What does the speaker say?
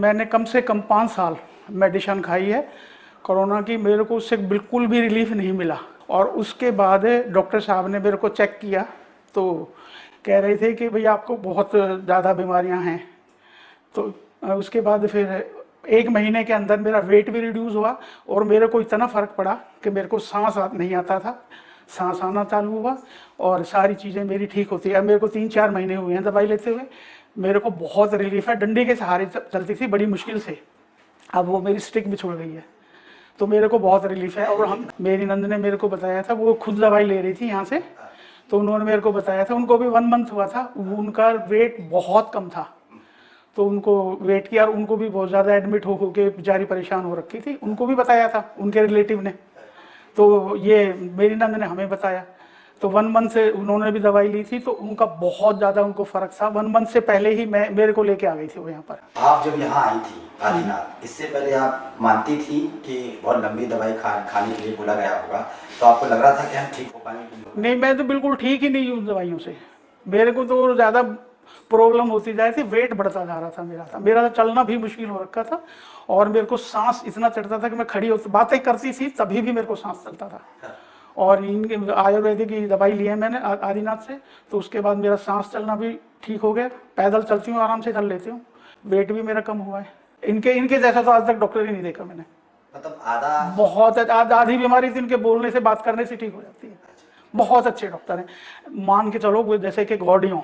मैंने कम से कम 5 साल मेडिसिन खाई है कोरोना की, मेरे को उससे बिल्कुल भी रिलीफ नहीं मिला। और उसके बाद डॉक्टर साहब ने मेरे को चेक किया तो कह रहे थे कि भई आपको बहुत ज़्यादा बीमारियां हैं। तो उसके बाद फिर 1 महीने के अंदर मेरा वेट भी रिड्यूस हुआ और मेरे को इतना फ़र्क पड़ा कि मेरे को सांस नहीं आता था, सांस आना चालू हुआ और सारी चीज़ें मेरी ठीक होती है। अब मेरे को 3-4 महीने हुए हैं दवाई लेते हुए, मेरे को बहुत रिलीफ है। डंडे के सहारे चलती थी बड़ी मुश्किल से, अब वो मेरी स्टिक भी छुड़ गई है, तो मेरे को बहुत रिलीफ है। और हम मेरी नंद ने मेरे को बताया था, वो खुद दवाई ले रही थी यहाँ से, तो उन्होंने मेरे को बताया था, उनको भी 1 मंथ हुआ था, उनका वेट बहुत कम था, तो उनको वेट किया और उनको भी बहुत ज़्यादा एडमिट हो के बेचारी परेशान हो रखी थी। उनको भी बताया था उनके रिलेटिव ने, तो ये मेरी नंद ने हमें बताया। तो 1 मंथ से उन्होंने भी दवाई ली थी, तो उनका बहुत ज़्यादा उनको फ़र्क था। 1 मंथ से पहले ही मेरे को लेके आ गई थी वो यहाँ पर। आप जब यहाँ आई थी आदिनाथ, इससे पहले आप मानती थी कि बहुत लंबी दवाई खाने के लिए बोला गया होगा, तो आपको लग रहा था कि हम ठीक हो पाएंगे? नहीं, मैं तो बिल्कुल ठीक ही नहीं हूँ दवाइयों से। मेरे को तो ज़्यादा प्रॉब्लम होती जा रही थी, वेट बढ़ता जा रहा था मेरा तो चलना भी मुश्किल हो रखा था और मेरे को सांस इतना चढ़ता था कि मैं खड़ी होती बातें करती थी तभी भी मेरे को सांस चलता था। और इनके आयुर्वेदिक की दवाई ली है मैंने आदिनाथ से, तो उसके बाद मेरा सांस चलना भी ठीक हो गया, पैदल चलती हूँ, आराम से चल लेती हूँ, वेट भी मेरा कम हुआ है। इनके जैसा तो आज तक डॉक्टर ही नहीं देखा मैंने। मतलब आधा बहुत आधी बीमारी थी इनके बोलने से, बात करने से ठीक हो जाती है। बहुत अच्छे डॉक्टर हैं, मान के चलो जैसे कि गॉड ही हों।